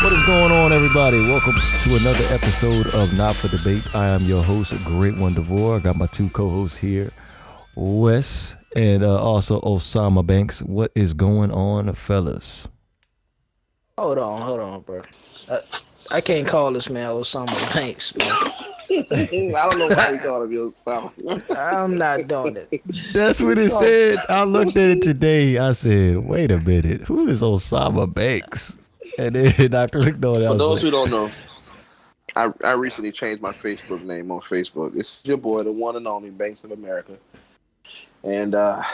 What is going on, everybody? Welcome to another episode of Not for Debate. I am your host, Great One DeVore. I got my two co-hosts here, Wes and also Osama Banks. What is going on, fellas? Hold on, bro. I can't call this man Osama Banks, man. I don't know why you call him Osama. I'm not doing it. That's what it said. I looked at it today. I said, wait a minute. Who is Osama Banks? And then I clicked on it. For those who don't know, I recently changed my Facebook name on Facebook. It's your boy, the one and only Banks of America. And, I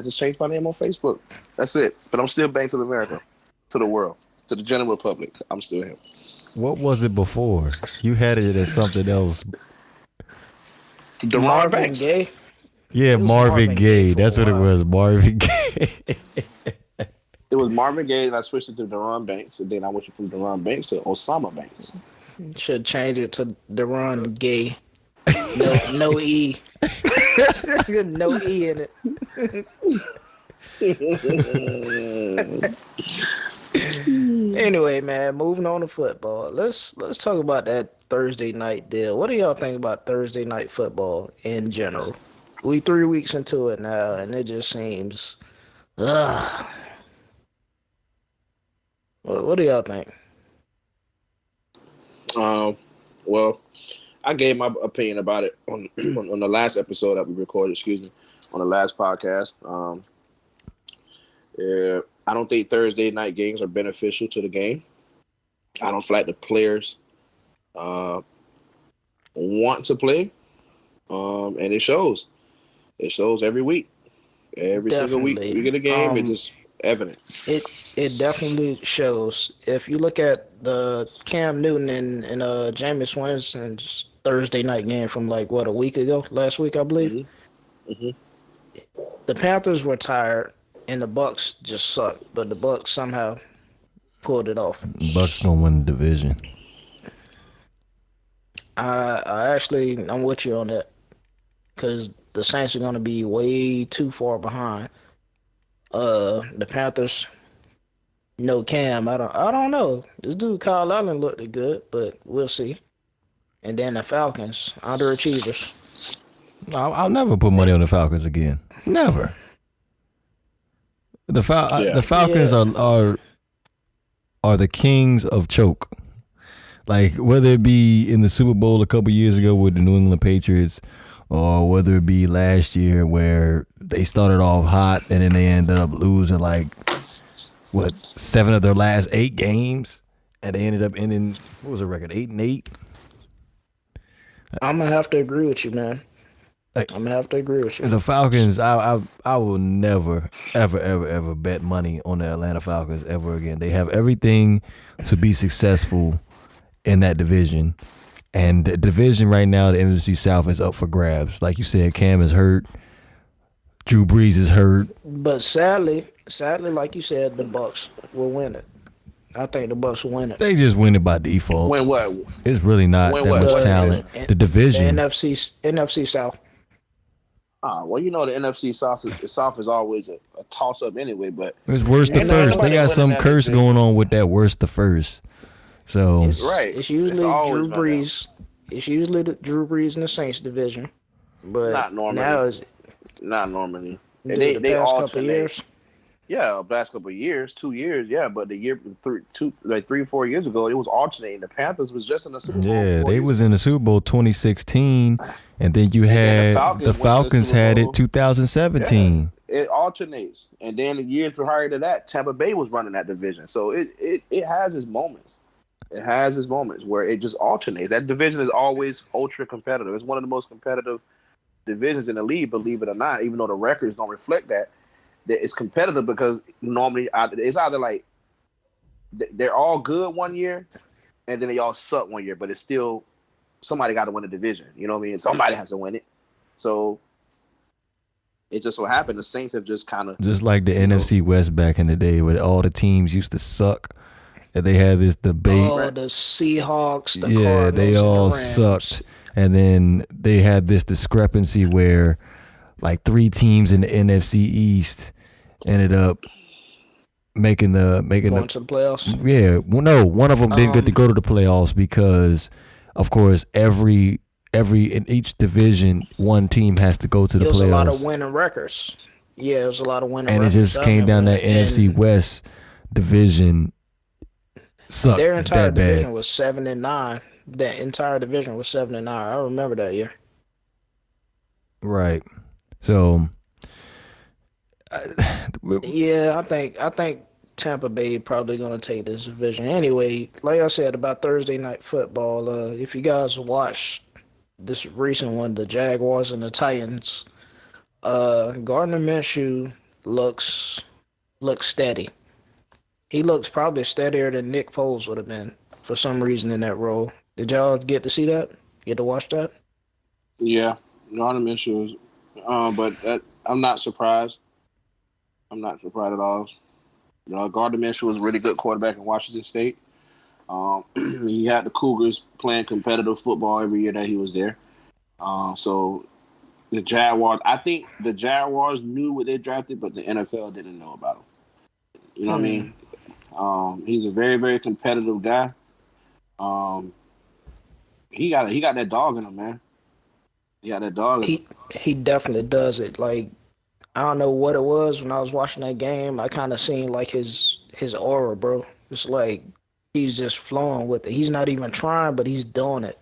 just changed my name on Facebook. That's it. But I'm still Banks of America. To the world. To the general public. I'm still him. What was it before? You had it as something else. Marvin Banks. Gaye? Yeah, Marvin Gaye. That's what it was. Marvin Gaye. It was Marvin Gaye, and I switched it to Deron Banks, and then I went from Deron Banks to Osama Banks. Should change it to Deron Gaye. No E. No E in it. Anyway, man, moving on to football. Let's talk about that Thursday night deal. What do y'all think about Thursday night football in general? We 3 weeks into it now, and it just seems, What do y'all think? Well, I gave my opinion about it on the last episode that we recorded. On the last podcast. I don't think Thursday night games are beneficial to the game. I don't feel like the players want to play, and it shows. It shows every week, single week we get a game. It's just evident. It definitely shows. If you look at the Cam Newton and Jameis Winston's Thursday night game from last week, I believe. Mm-hmm. The Panthers were tired and the Bucs just sucked, but the Bucs somehow pulled it off. Bucs gonna win the division. I'm with you on that because the Saints are gonna be way too far behind. The Panthers, no Cam. I don't know. This dude Kyle Allen looked good, but we'll see. And then the Falcons, underachievers. I'll never put money on the Falcons again. Never. The Falcons are the kings of choke. Like whether it be in the Super Bowl a couple years ago with the New England Patriots, or whether it be last year where they started off hot and then they ended up losing 7 of their last 8 games, and they ended up ending, what was the record, 8-8? I'm gonna have to agree with you, man. The Falcons, I will never, ever bet money on the Atlanta Falcons ever again. They have everything to be successful in that division. And the division right now, the NFC South, is up for grabs. Like you said, Cam is hurt. Drew Brees is hurt. But sadly, like you said, the Bucs will win it. I think the Bucs will win it. They just win it by default. Win what? It's really not that much talent. The division. The NFC South. Well, the NFC South is always a toss-up anyway, but... It's worst to first. They got some curse going on with that worst to first. So... It's usually Drew Brees. It's usually the Drew Brees in the Saints division. But not normally. Not normally. And the they past alternate. couple of years? Yeah, last couple of years, 2 years, yeah. But the year 3 or 4 years ago, it was alternating. The Panthers was just in the Super Bowl. Yeah, they was in the Super Bowl 2016, and then you had the Falcons had it 2017. Yeah, it alternates, and then the years prior to that, Tampa Bay was running that division. So it has its moments. It has its moments where it just alternates. That division is always ultra competitive. It's one of the most competitive divisions in the league, believe it or not. Even though the records don't reflect that it's competitive, because normally it's either like they're all good one year and then they all suck one year, but it's still somebody got to win the division. You know what I mean? Somebody has to win it. So it just so happened the Saints have just kind of just like the NFC West back in the day where all the teams used to suck. And they had this debate. Oh, the Seahawks, the Cardinals, they all the Rams sucked. And then they had this discrepancy where like 3 teams in the NFC East ended up making Going the to the playoffs. yeah. Well, no, one of them didn't get to go to the playoffs because, of course, every in each division, one team has to go to the It was playoffs. a lot of winning records. Yeah, it was a lot of winning And it records. just came down that NFC West division sucked Their entire that division bad. was 7-9. That entire division was 7-9. I remember that year. Right. So Yeah, I think Tampa Bay probably gonna take this division. Anyway, like I said about Thursday night football, if you guys watched this recent one, the Jaguars and the Titans, Gardner Minshew looks steady. He looks probably steadier than Nick Foles would have been for some reason in that role. Did y'all get to see that? Get to watch that? Yeah, Gardner Minshew, but I'm not surprised. I'm not surprised at all. Gardner Minshew was a really good quarterback in Washington State. He had the Cougars playing competitive football every year that he was there. So the Jaguars, I think the Jaguars knew what they drafted, but the NFL didn't know about him. You know what I mean? He's a very, very competitive guy. He got that dog in him, man. He got that dog in him. He definitely does it. Like, I don't know what it was when I was watching that game. I kind of seen like his aura, bro. It's like he's just flowing with it. He's not even trying, but he's doing it.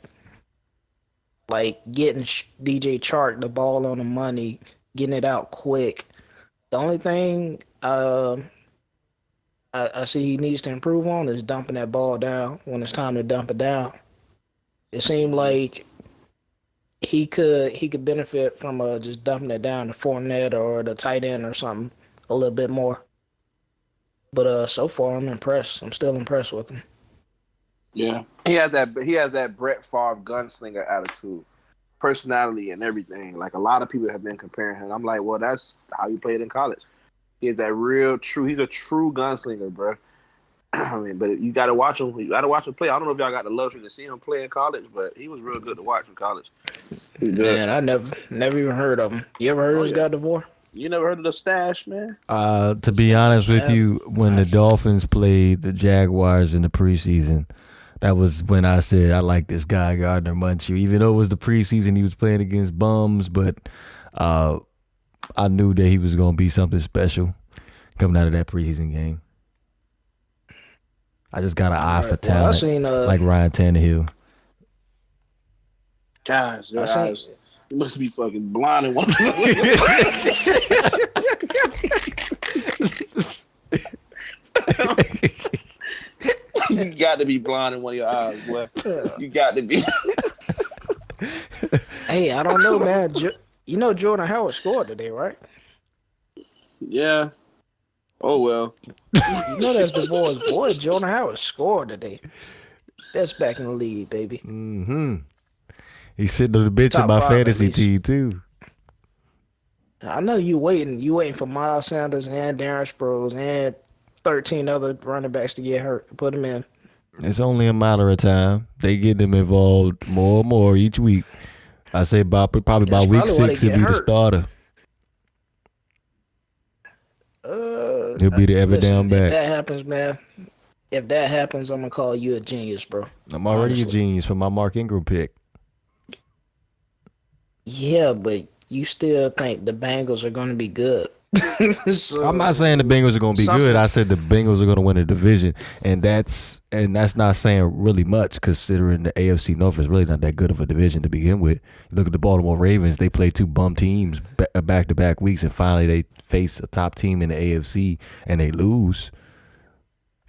Like getting DJ Chark the ball on the money, getting it out quick. The only thing I see he needs to improve on is dumping that ball down when it's time to dump it down. It seemed like he could benefit from just dumping it down to Fournette or the tight end or something a little bit more. But so far I'm impressed. I'm still impressed with him. Yeah, he has that Brett Favre gunslinger attitude, personality, and everything. Like a lot of people have been comparing him. I'm like, well, that's how he played in college. He is that real true. He's a true gunslinger, bro. I mean, but you got to watch him. You got to watch him play. I don't know if y'all got the luxury to see him play in college, but he was real good to watch in college. Man, I never even heard of him. You ever heard of this guy, DeVore? You never heard of the Stash, man? To be honest with you, when the Dolphins played the Jaguars in the preseason, that was when I said I like this guy, Gardner Minshew. Even though it was the preseason, he was playing against bums, but I knew that he was going to be something special coming out of that preseason game. I just got an eye for talent, like Ryan Tannehill. Guys, your eyes, you must be fucking blind in one. You got to be blind in one of your eyes, boy. You got to be. Hey, I don't know, man. You know Jordan Howard scored today, right? Yeah. Oh, well. You know that's DeVore's boy. Jordan Howard scored today. That's back in the league, baby. Mm-hmm. He's sitting on the bench Top in my 5 fantasy team, too. I know you waiting. You waiting for Miles Sanders and Darren Sproles and 13 other running backs to get hurt. Put them in. It's only a matter of time. They get them involved more and more each week. I say probably by week 6 he'll be the starter. He'll be the ever down back. If that happens, man. If that happens, I'm gonna call you a genius, bro. I'm already a genius for my Mark Ingram pick. Yeah, but you still think the Bengals are gonna be good. So, I'm not saying the Bengals are going to be good. I said the Bengals are going to win the division, and that's not saying really much considering the AFC North is really not that good of a division to begin with. You look at the Baltimore Ravens; they play 2 bum teams back-to-back weeks, and finally they face a top team in the AFC and they lose.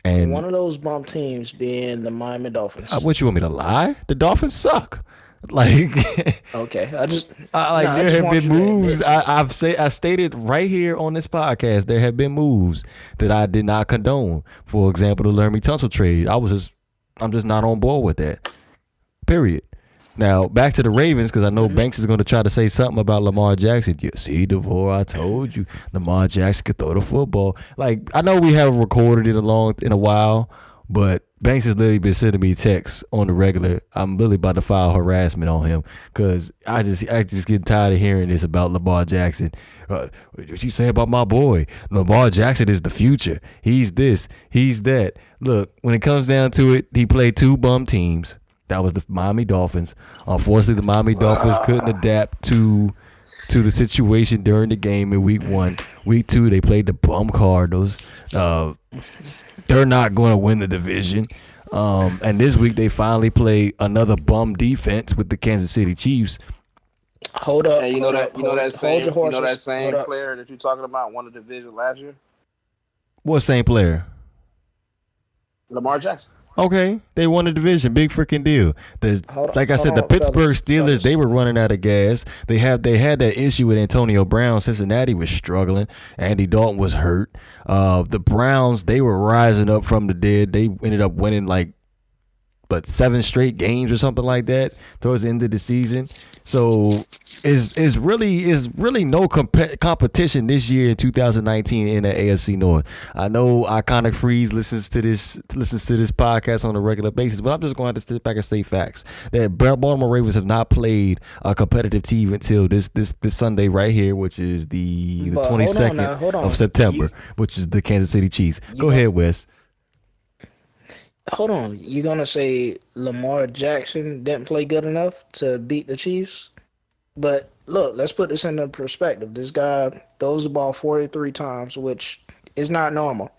And one of those bum teams being the Miami Dolphins. What you want me to lie? The Dolphins suck. Like, okay, there have been moves. I stated right here on this podcast there have been moves that I did not condone. For example, the Laramie Tunsil trade. I'm just not on board with that. Period. Now back to the Ravens because I know Banks is going to try to say something about Lamar Jackson. You see, DeVore, I told you Lamar Jackson could throw the football. Like I know we haven't recorded it in a while, But Banks has literally been sending me texts on the regular. I'm really about to file harassment on him because I just get tired of hearing this about Lamar Jackson. What you say about my boy? Lamar Jackson is the future. He's this. He's that. Look, when it comes down to it, he played 2 bum teams. That was the Miami Dolphins. Unfortunately, the Miami Dolphins couldn't adapt to the situation during the game in week 1. Week 2, they played the bum Cardinals. They're not going to win the division. And this week they finally play another bum defense with the Kansas City Chiefs. Hold up. Hey, you know that same player that you're talking about won the division last year? What same player? Lamar Jackson. Okay, they won the division. Big freaking deal. The Pittsburgh Steelers, they were running out of gas. They had that issue with Antonio Brown. Cincinnati was struggling. Andy Dalton was hurt. The Browns, they were rising up from the dead. They ended up winning 7 straight games or something like that towards the end of the season. So is really no competition this year in 2019 in the AFC North. I know Iconic Freeze listens to this podcast on a regular basis, but I'm just going to have to sit back and say facts that Baltimore Ravens have not played a competitive team until this Sunday right here, which is the 22nd of September, which is the Kansas City Chiefs. Go ahead, Wes. Hold on. You gonna say Lamar Jackson didn't play good enough to beat the Chiefs? But look, let's put this into perspective. This guy throws the ball 43 times, which is not normal.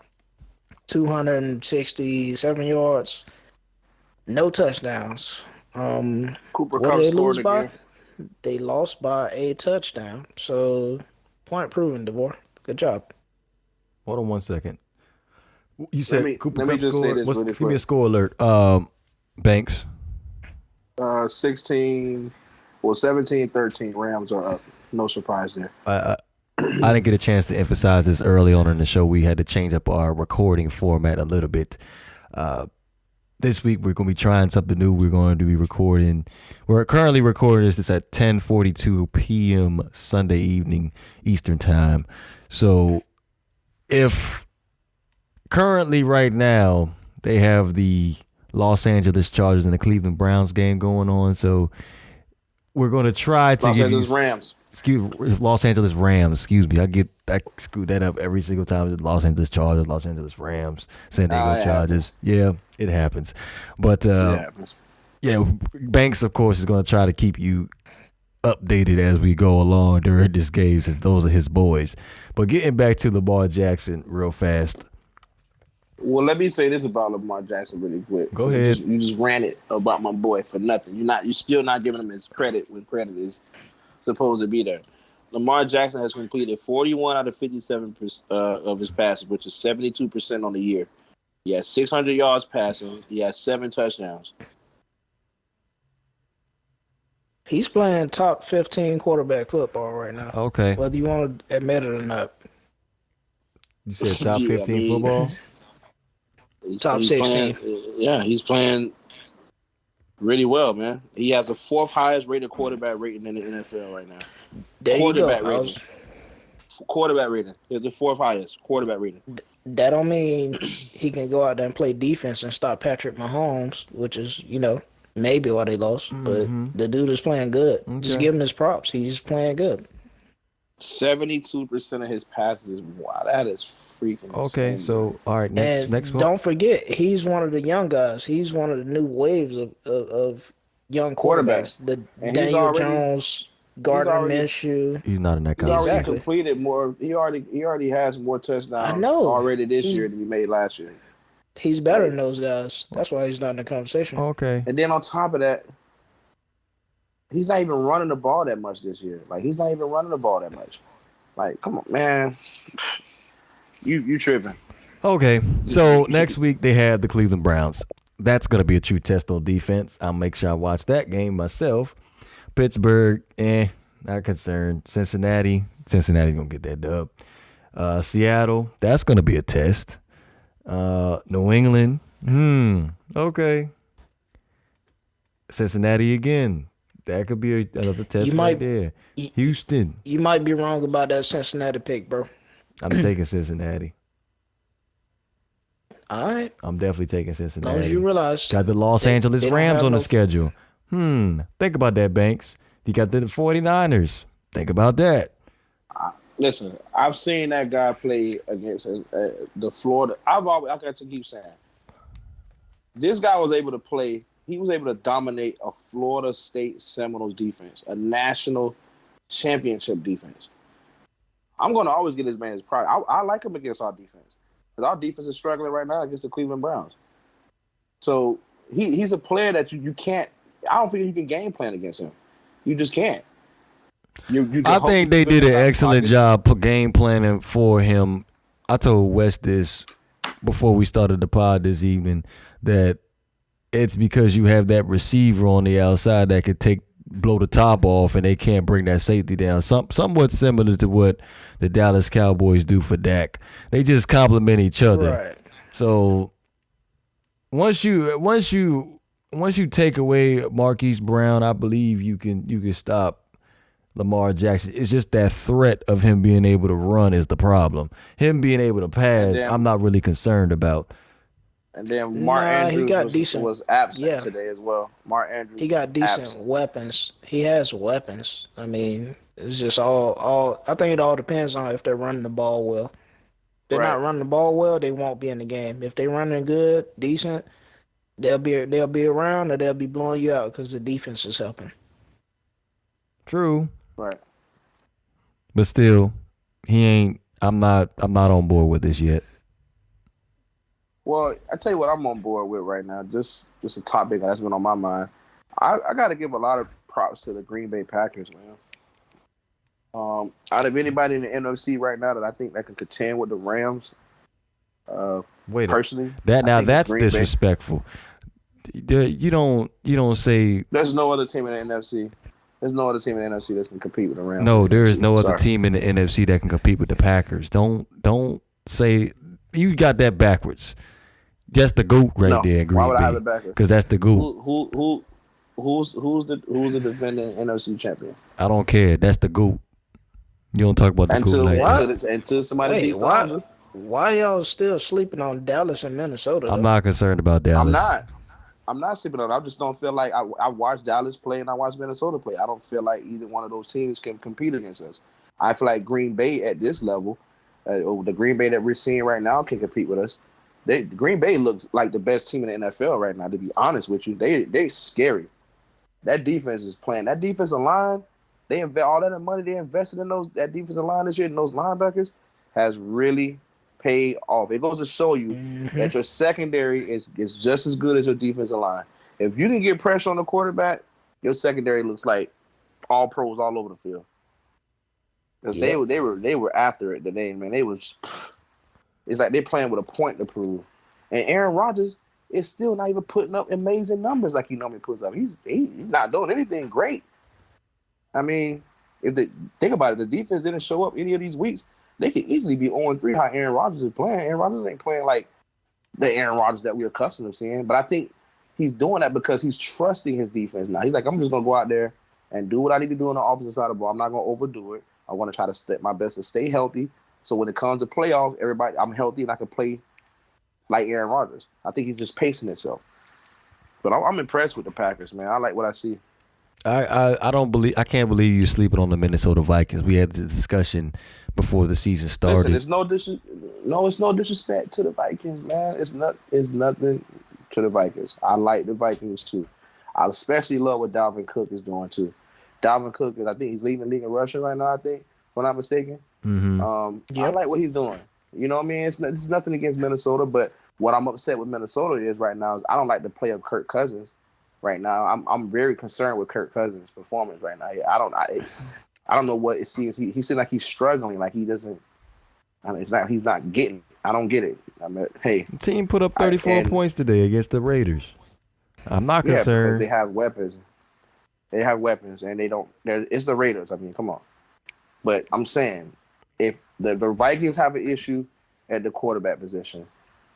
267 yards, no touchdowns. Cooper what Kupp did they scored lose by? again. They lost by a touchdown. So, point proven, DeVore. Good job. Hold on one second. You said Cooper let me Kupp just say scored. this really Give me a quick. score alert. Banks. 17-13 Rams are up. No surprise there. I didn't get a chance to emphasize this early on in the show. We had to change up our recording format a little bit. This week we're going to be trying something new. We're going to be recording. We're currently recording this at 10:42 p.m. Sunday evening Eastern time. So if currently right now they have the Los Angeles Chargers and the Cleveland Browns game going on, so we're going to try to Los give Angeles you Rams. Los Angeles Rams. Excuse me, I screw that up every single time. It's Los Angeles Chargers, Los Angeles Rams, San Diego Chargers. Yeah, it happens. But yeah, Banks of course is going to try to keep you updated as we go along during this game, since those are his boys. But getting back to Lamar Jackson real fast. Well, let me say this about Lamar Jackson really quick. Go ahead. You just ranted about my boy for nothing. You're still not giving him his credit when credit is supposed to be there. Lamar Jackson has completed 41 out of 57 of his passes, which is 72% on the year. He has 600 yards passing. He has 7 touchdowns. He's playing top 15 quarterback football right now. Okay. Whether you want to admit it or not. You said top Yeah, 15 football? Top he's 16. He's playing really well, man. He has the 4th highest rated quarterback rating in the NFL right now. There you go. Quarterback rating. It's the 4th highest quarterback rating. That don't mean he can go out there and play defense and stop Patrick Mahomes, which is, maybe why they lost. But the dude is playing good. Okay. Just give him his props. He's playing good. 72% of his passes. Wow, that is freaking Okay, insane. So all right, next one. Don't forget, he's one of the young guys. He's one of the new waves of young quarterbacks. The Daniel Jones, Gardner Minshew. He's not in that He already conversation. completed more. He already has more touchdowns I know. already this year than he made last year. He's better than those guys. That's why he's not in the conversation. Okay. And then on top of that, he's not even running the ball that much this year. He's not even running the ball that much. Come on, man. You tripping. Okay. So next week they have the Cleveland Browns. That's going to be a true test on defense. I'll make sure I watch that game myself. Pittsburgh, not concerned. Cincinnati's going to get that dub. Seattle, that's going to be a test. New England, okay. Cincinnati again. That could be another test right there. Houston. You might be wrong about that Cincinnati pick, bro. I'm taking Cincinnati. All right. I'm definitely taking As long as Cincinnati. you realize Got the Los Angeles they don't Rams have on the no- schedule. Think about that, Banks. You got the 49ers. Think about that. Listen, I've seen that guy play against the Florida. I got to keep saying, this guy was able to play. He was able to dominate a Florida State Seminoles defense, a national championship defense. I'm going to always get this man his pride. I like him against our defense because our defense is struggling right now against the Cleveland Browns. So he's a player that you can't. I don't think you can game plan against him. You just can't. I think they did an excellent job game planning for him. I told Wes this before we started the pod this evening that it's because you have that receiver on the outside that could blow the top off and they can't bring that safety down. Somewhat similar to what the Dallas Cowboys do for Dak. They just complement each other. Right. So once you take away Marquise Brown, I believe you can stop Lamar Jackson. It's just that threat of him being able to run is the problem. Him being able to pass, I'm not really concerned about. And then Mark Andrews was absent Yeah. today as well. Mark Andrews. He got decent weapons. He has weapons. I mean, it's just all. I think it all depends on if they're running the ball well. If they're not running the ball well, they won't be in the game. If they're running good, decent, they'll be around or they'll be blowing you out because the defense is helping. True. Right. But still, he ain't. I'm not on board with this yet. Well, I tell you what I'm on board with right now. Just a topic that's been on my mind. I got to give a lot of props to the Green Bay Packers, man. Out of anybody in the NFC right now that I think that can contend with the Rams, personally, that's disrespectful. You don't say. There's no other team in the NFC. There's no other team in the NFC that can compete with the Rams. No, there is no other team in the NFC that can compete with the Packers. Don't say you got that backwards. That's the GOAT right there, Green Bay. Why would I have it backwards? Because that's the GOAT. Who's the defending NFC champion? I don't care. That's the GOAT. You don't talk about the GOAT like that. Until somebody beats Washington. Why y'all still sleeping on Dallas and Minnesota? I'm not concerned about Dallas. I'm not sleeping on it. I just don't feel like I watched Dallas play and I watched Minnesota play. I don't feel like either one of those teams can compete against us. I feel like Green Bay at this level, the Green Bay that we're seeing right now, can compete with us. Green Bay looks like the best team in the NFL right now, to be honest with you. They scary. That defense is playing. That defensive line, they invest all that money they invested in that defensive line this year and those linebackers has really paid off. It goes to show you that your secondary is just as good as your defensive line. If you can get pressure on the quarterback, your secondary looks like all pros all over the field. Because they were after it today, man. It's like they're playing with a point to prove. And Aaron Rodgers is still not even putting up amazing numbers like he normally puts up. He's not doing anything great. I mean, think about it, the defense didn't show up any of these weeks. They could easily be 0-3 how Aaron Rodgers is playing. Aaron Rodgers ain't playing like the Aaron Rodgers that we're accustomed to seeing. But I think he's doing that because he's trusting his defense now. He's like, I'm just going to go out there and do what I need to do on the offensive side of the ball. I'm not going to overdo it. I want to try to step my best to stay healthy. So when it comes to playoffs, I'm healthy and I can play like Aaron Rodgers. I think he's just pacing himself. But I'm impressed with the Packers, man. I like what I see. I can't believe you're sleeping on the Minnesota Vikings. We had the discussion before the season started. Listen, it's no disrespect to the Vikings, man. It's nothing to the Vikings. I like the Vikings too. I especially love what Dalvin Cook is doing too. Dalvin Cook I think he's leading the league in rushing right now, I think, if I'm not mistaken. Mm-hmm. I like what he's doing. You know what I mean? It's nothing against Minnesota, but what I'm upset with Minnesota is right now is I don't like the play of Kirk Cousins right now. I'm very concerned with Kirk Cousins' performance right now. I don't know what it seems. He seems like he's struggling, like he doesn't. I mean, he's not getting. I don't get it. I mean, hey, the team put up 34 points today against the Raiders. I'm not concerned because they have weapons. They have weapons, and they don't. It's the Raiders. I mean, come on. But I'm saying, if the Vikings have an issue at the quarterback position,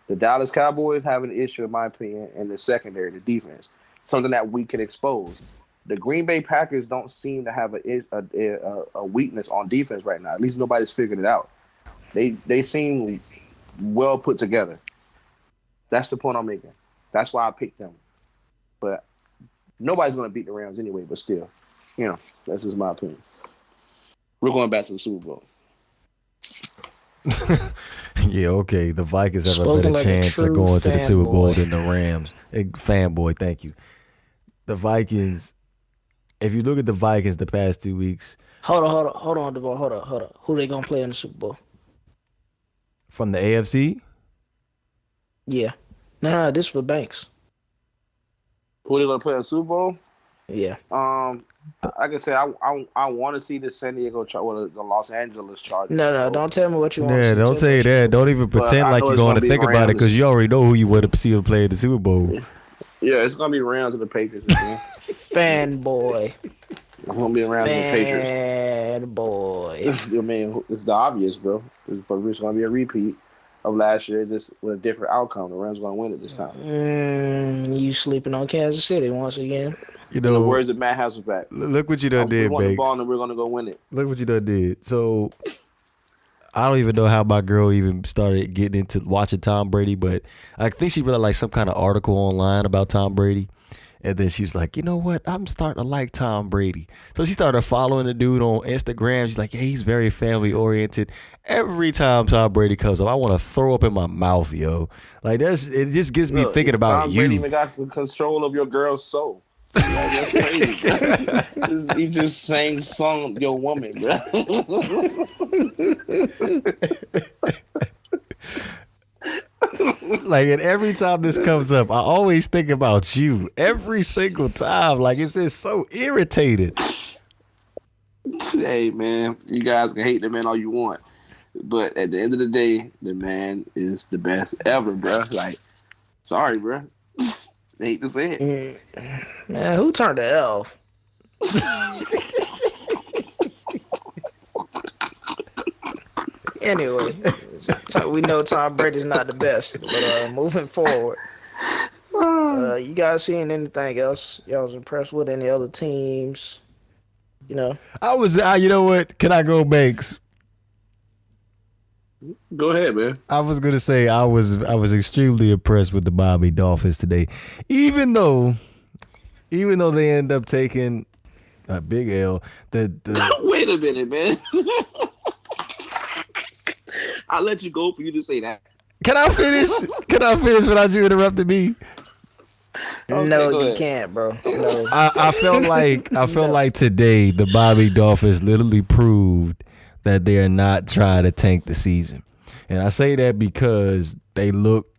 the Dallas Cowboys have an issue, in my opinion, in the secondary, the defense, something that we can expose. The Green Bay Packers don't seem to have a weakness on defense right now. At least nobody's figured it out. They seem well put together. That's the point I'm making. That's why I picked them. But nobody's going to beat the Rams anyway, but still, that's just my opinion. We're going back to the Super Bowl. Yeah, okay. The Vikings have Spoken a better like a chance of true going to the Super Bowl fanboy. than the Rams. Fanboy, thank you. The Vikings, if you look at the Vikings the past 2 weeks, Hold on, Devon. Hold on. Who they gonna play in the Super Bowl? from the AFC, Yeah. Nah, this for Banks. Who they going to play in the Super Bowl? Yeah. Like I said, I want to see the San Diego the Los Angeles Chargers. No, don't tell me what you want. yeah, to don't say that. Don't even But pretend I like know you're it's going gonna to be think about it because Rams. you already know who you want to see him play in the Super Bowl. Yeah, it's going to be Rams and the Patriots. Man. Fanboy. It's going to be Rams and the Patriots. Fanboy. I mean, it's the obvious, bro. It's going to be a repeat of last year, just with a different outcome. The Rams going to win it this time. You sleeping on Kansas City once again? You In the know, words of Matt Hasselbeck. look what you done We did, want the Banks. ball and we're going to go win it. Look what you done did. So I don't even know how my girl even started getting into watching Tom Brady, but I think she read like some kind of article online about Tom Brady. And then she was like, you know what? I'm starting to like Tom Brady. So she started following the dude on Instagram. She's like, yeah, he's very family oriented. Every time Tom Brady comes up, I want to throw up in my mouth, yo. Like it just gets me Look, thinking about Tom Brady you. even got control of your girl's soul. Like, that's crazy. He just sung your woman, bro. Like, and every time this comes up, I always think about you. Every single time. Like, it's just so irritated. Hey, man, you guys can hate the man all you want, but at the end of the day, the man is the best ever, bro. Like, sorry, bro. I hate to say it. Man, who turned the elf? Anyway, so we know Tom Brady's not the best, but moving forward, you guys seeing anything else? Y'all was impressed with any other teams? You know, I was, you know what? Can I go, Banks? Go ahead, man. I was gonna say I was extremely impressed with the Miami Dolphins today, even though they end up taking a big L. Wait a minute, man. I'll let you go for you to say that. Can I finish? Can I finish without you interrupting me? Okay, no, go you ahead. can't, bro. No. I felt like today the Miami Dolphins literally proved that they are not trying to tank the season, and I say that because they look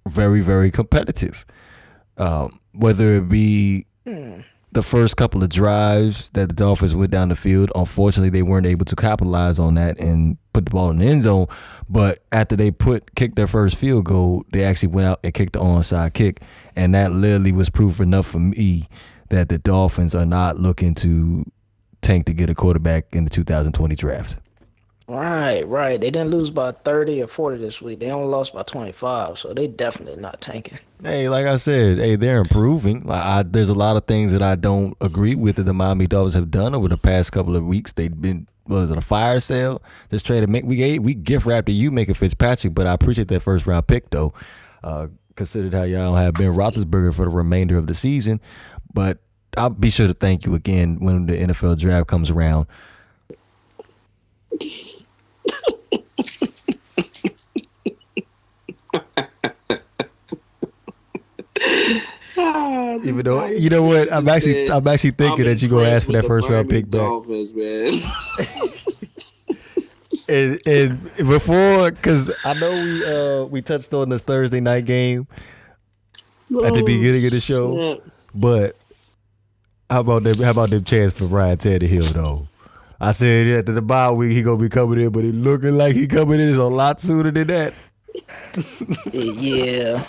very, very competitive. Whether it be the first couple of drives that the Dolphins went down the field, unfortunately they weren't able to capitalize on that and put the ball in the end zone. But after they kicked their first field goal, they actually went out and kicked the onside kick, and that literally was proof enough for me that the Dolphins are not looking to tank to get a quarterback in the 2020 draft. Right. They didn't lose by 30 or 40 this week. They only lost by 25, so they definitely not tanking. Hey, like I said, they're improving. There's a lot of things that I don't agree with that the Miami Dolphins have done over the past couple of weeks. They've been, was it a fire sale? This trade we gift wrapped to you, Minka Fitzpatrick, but I appreciate that first round pick though. Considered how y'all have Ben Roethlisberger for the remainder of the season, but I'll be sure to thank you again when the NFL draft comes around. Even though, you know what, I'm actually thinking that you're gonna ask for that first round pick back. Dolphins, man. And before, because I know we touched on the Thursday night game at the beginning of the show, but how about them chance for Ryan Tannehill though? I said after the bye week he gonna be coming in, but it looking like he coming in is a lot sooner than that. Yeah.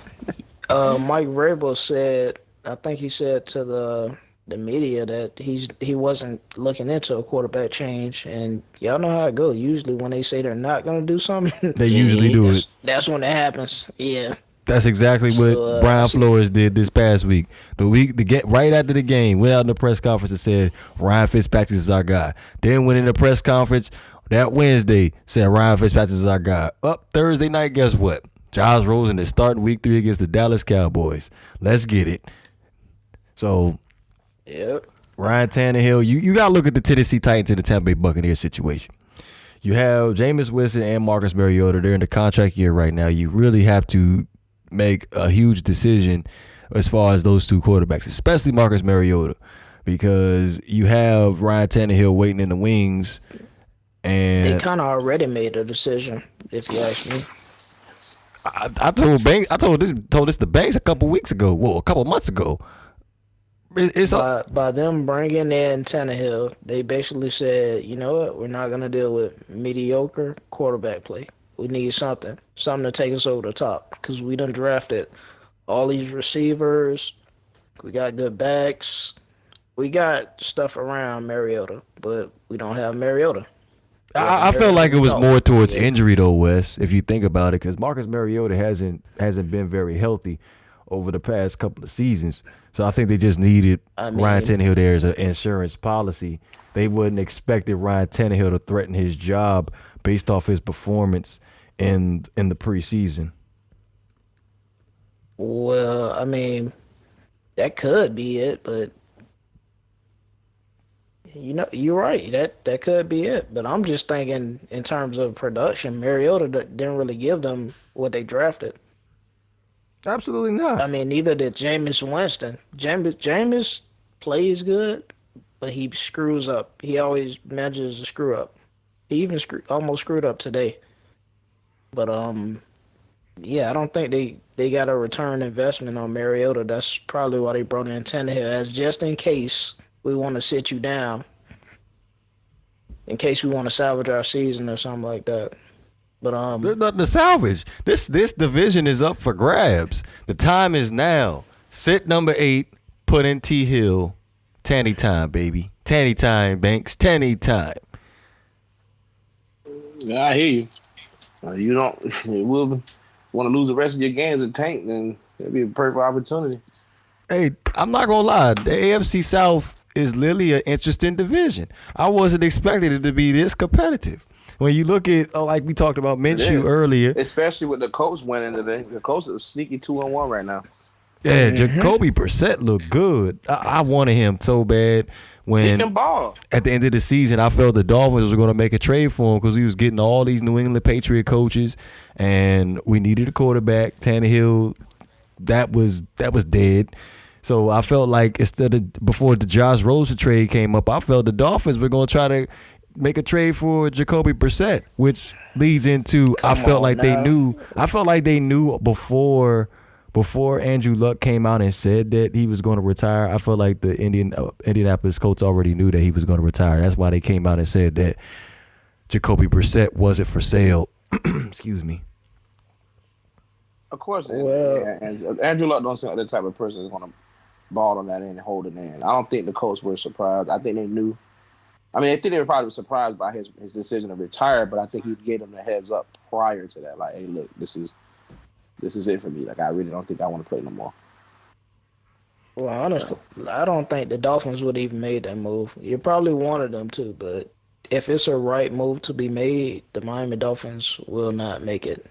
Mike Vrabel said, I think he said to the media that he wasn't looking into a quarterback change, and y'all know how it goes. Usually when they say they're not gonna do something, They usually do it. That's when it happens. Yeah. That's exactly what So, Brian Flores did this past week. Right after the game, went out in the press conference and said Ryan Fitzpatrick is our guy. Then went in the press conference that Wednesday, said Ryan Fitzpatrick is our guy. Up Thursday night, guess what? Josh Rosen is starting week 3 against the Dallas Cowboys. Let's get it. So, Yep. Ryan Tannehill, you got to look at the Tennessee Titans and the Tampa Bay Buccaneers situation. You have Jameis Winston and Marcus Mariota. They're in the contract year right now. You really have to make a huge decision as far as those two quarterbacks, especially Marcus Mariota, because you have Ryan Tannehill waiting in the wings. And They kind of already made a decision, if you ask me. I told this to Banks a couple weeks ago. Well, a couple months ago. It's By them bringing in Tannehill, they basically said, you know what, we're not going to deal with mediocre quarterback play. We need something to take us over the top, because we done drafted all these receivers. We got good backs. We got stuff around Mariota, but we don't have Mariota. I felt like it was more towards injury though, Wes, if you think about it, because Marcus Mariota hasn't been very healthy over the past couple of seasons. So I think they just needed Ryan Tannehill there as an insurance policy. They wouldn't expected Ryan Tannehill to threaten his job based off his performance in the preseason. Well, I mean, that could be it, but you know, you're right. That could be it. But I'm just thinking in terms of production, Mariota didn't really give them what they drafted. Absolutely not. I mean, neither did Jameis Winston. Jameis plays good, but he screws up. He always manages to screw up. He even almost screwed up today. But yeah, I don't think they got a return investment on Mariota. That's probably why they brought in Tannehill, as just in case we want to sit you down, in case we want to salvage our season or something like that. But there's nothing to salvage. This division is up for grabs. The time is now. Sit number 8, put in T Hill. Tanny time, baby. Tanny time, Banks. Tanny time. Yeah, I hear you. You don't will want to lose the rest of your games and tank, then it'll be a perfect opportunity. Hey, I'm not gonna lie. The AFC South is literally an interesting division. I wasn't expecting it to be this competitive. When you look at, like we talked about Minshew earlier, especially with the Colts winning today. The Colts are sneaky 2-1 right now. Yeah, Jacoby Brissett looked good. I wanted him so bad. When at the end of the season, I felt the Dolphins were going to make a trade for him because he was getting all these New England Patriot coaches, and we needed a quarterback. Tannehill, that was dead. So I felt like before the Josh Rosen trade came up, I felt the Dolphins were going to try to make a trade for Jacoby Brissett, which leads into I felt like they knew before Andrew Luck came out and said that he was going to retire. I felt like the Indianapolis Colts already knew that he was going to retire. That's why they came out and said that Jacoby Brissett wasn't for sale. Excuse me. Of course, Andrew Luck don't seem like the type of person that's going to ball on that end and hold it in. I don't think the Colts were surprised. I think they knew. I mean, I think they were probably surprised by his decision to retire, but I think he gave them the heads up prior to that. Like, hey, look, this is it for me. Like, I really don't think I want to play no more. Well, honestly, I don't think the Dolphins would even made that move. You probably wanted them to, but if it's a right move to be made, the Miami Dolphins will not make it.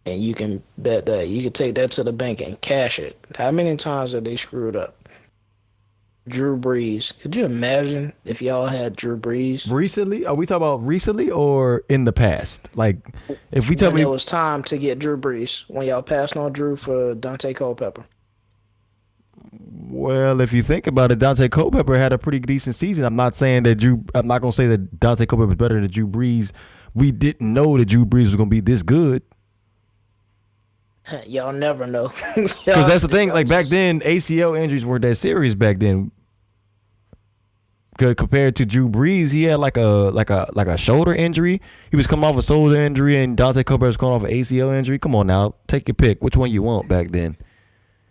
And you can bet that. You can take that to the bank and cash it. How many times have they screwed up? Drew Brees. Could you imagine if y'all had Drew Brees? Recently? Are we talking about recently or in the past? Like, if we tell me it was time to get Drew Brees, when y'all passed on Drew for Dante Culpepper. Well, if you think about it, Dante Culpepper had a pretty decent season. I'm not going to say that Dante Culpepper is better than Drew Brees. We didn't know that Drew Brees was going to be this good. Y'all never know. Because that's the thing. Like, back then, ACL injuries weren't that serious back then. Compared to Drew Brees, he had like a shoulder injury. He was coming off a shoulder injury, and Dante Culpepper was coming off an ACL injury. Come on now, take your pick. Which one you want back then?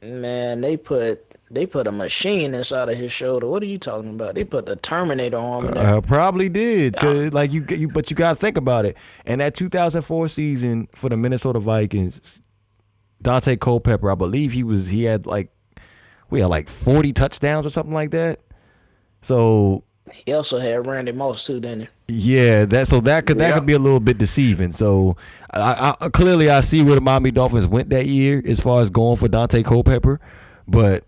Man, they put a machine inside of his shoulder. What are you talking about? They put the Terminator arm in there. Probably did. Cause but you got to think about it. And that 2004 season for the Minnesota Vikings, Dante Culpepper, I believe we had like 40 touchdowns or something like that. So He also had Randy Moss too, didn't he? Yeah, that could be a little bit deceiving. So I clearly I see where the Miami Dolphins went that year as far as going for Dante Culpepper, but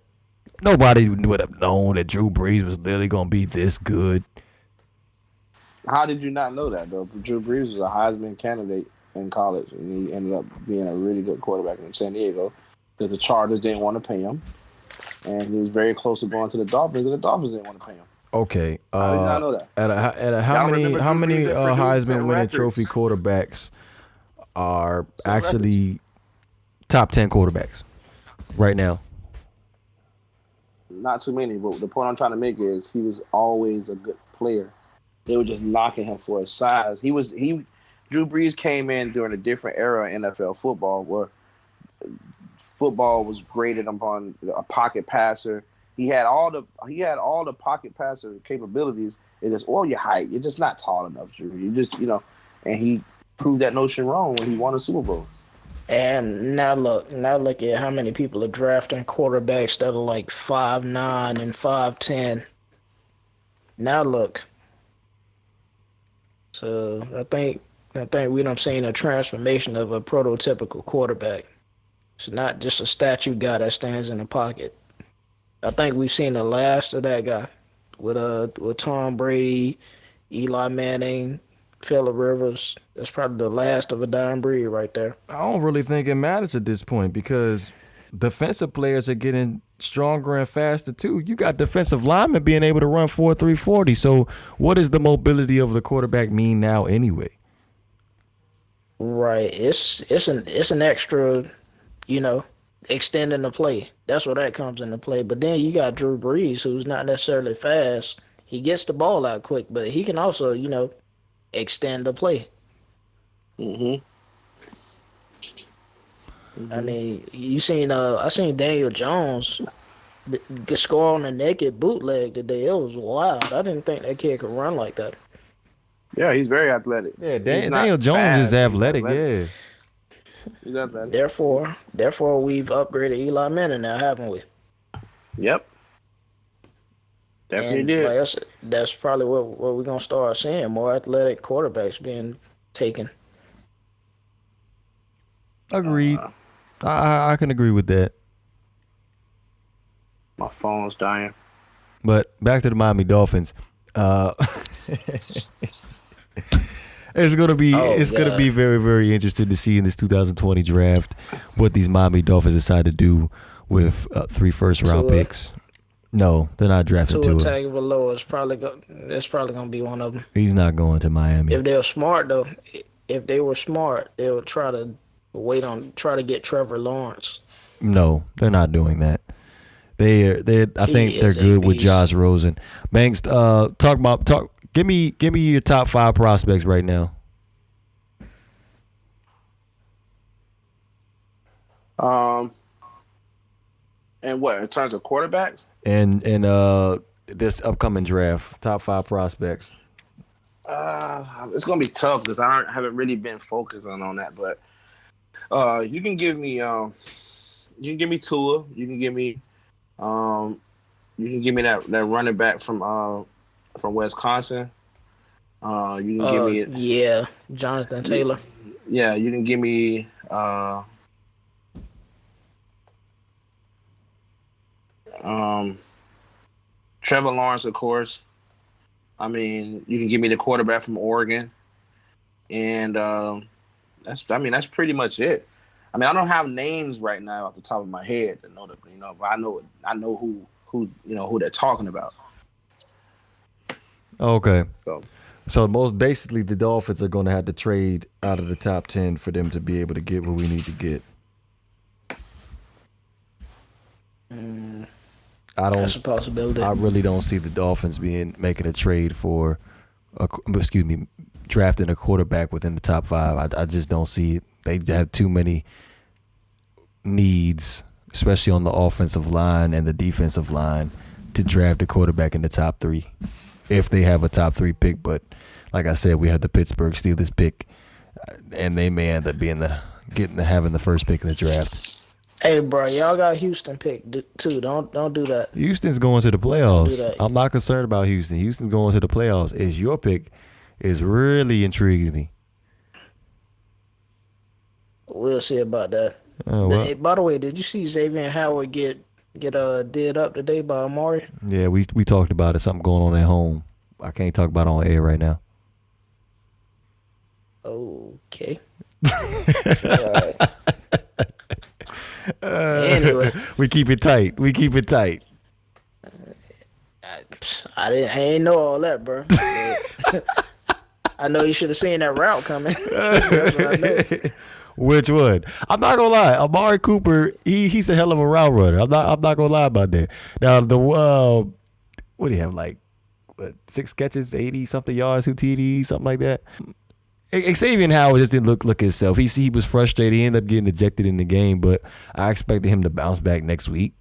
nobody would have known that Drew Brees was literally going to be this good. How did you not know that though? Drew Brees was a Heisman candidate in college, and he ended up being a really good quarterback in San Diego because the Chargers didn't want to pay him, and he was very close to going to the Dolphins, and the Dolphins didn't want to pay him. Okay. How did you not know that? How many remember Drew Brees at Purdue Heisman setting winning records? trophy quarterbacks are Setting actually top 10 quarterbacks right now? Not too many, but the point I'm trying to make is he was always a good player. They were just knocking him for his size. Drew Brees came in during a different era in NFL football where football was graded upon a pocket passer. He had all the pocket passer capabilities. It's just your height. You're just not tall enough, Drew. You just and he proved that notion wrong when he won a Super Bowl. And now look at how many people are drafting quarterbacks that are like 5'9" and 5'10". Now look. So I think we done seen a transformation of a prototypical quarterback. It's not just a statue guy that stands in the pocket. I think we've seen the last of that guy with Tom Brady, Eli Manning, Phillip Rivers. That's probably the last of a dying breed right there. I don't really think it matters at this point because defensive players are getting stronger and faster too. You got defensive linemen being able to run 4.3 40. So what does the mobility of the quarterback mean now anyway? Right. It's an extra, extending the play. That's where that comes into play. But then you got Drew Brees, who's not necessarily fast. He gets the ball out quick, but he can also, extend the play. Mm-hmm. I mean, I seen Daniel Jones score on a naked bootleg today. It was wild. I didn't think that kid could run like that. Yeah, he's very athletic. Yeah, He's not Daniel Jones fast, is athletic. he's Yeah. He's athletic. Therefore, we've upgraded Eli Manning now, haven't we? Yep. Definitely And did. like I said, that's probably what we're gonna start seeing, more athletic quarterbacks being taken. Agreed. I can agree with that. My phone's dying. But back to the Miami Dolphins. It's gonna be very, very interesting to see in this 2020 draft what these Miami Dolphins decide to do with 3 first-round Tua. picks. No, they're not drafting Tua Tua. Tagovailoa is probably gonna be one of them. He's not going to Miami. If they're smart though, if they were smart, they would try to get Trevor Lawrence. No, they're not doing that. I think they're good with Josh Rosen. Banks, give me your top 5 prospects right now. And what in terms of quarterbacks? And this upcoming draft, top 5 prospects. It's gonna be tough because I haven't really been focused on that. But you can give me Tua. You can give me that running back from Wisconsin. You can give me Jonathan Taylor. Yeah, you can give me Trevor Lawrence, of course. I mean, you can give me the quarterback from Oregon, and that's pretty much it. I mean, I don't have names right now off the top of my head to know but I know who they're talking about. Okay. So most basically, the Dolphins are going to have to trade out of the top 10 for them to be able to get what we need to get. That's a possibility. I really don't see the Dolphins making a trade for, drafting a quarterback within the top 5. I just don't see it. They have too many needs, especially on the offensive line and the defensive line, to draft a quarterback in the top 3. If they have a top 3 pick, but like I said, we have the Pittsburgh Steelers pick, and they may end up having the first pick in the draft. Hey, bro, y'all got Houston picked too. Don't do that. Houston's going to the Don't do playoffs. that. I'm not concerned about Houston. Houston's going to the playoffs. Is your pick is really intriguing me. We'll see about that. Oh, well. Hey, by the way, did you see Xavier Howard get did up today by Amari? Yeah, we talked about it. Something going on at home. I can't talk about it on air right now. Okay. All right. Anyway, We keep it tight. We keep it tight. I ain't know all that, bro. I know you should have seen that route coming. That's what I know. Which one? I'm not gonna lie. Amari Cooper, he's a hell of a route runner. I'm not gonna lie about that. Now the what do you have, like 6 catches, 80 something yards, 2 TDs, something like that. Xavier Howard just didn't look himself. He was frustrated. He ended up getting ejected in the game, but I expected him to bounce back next week.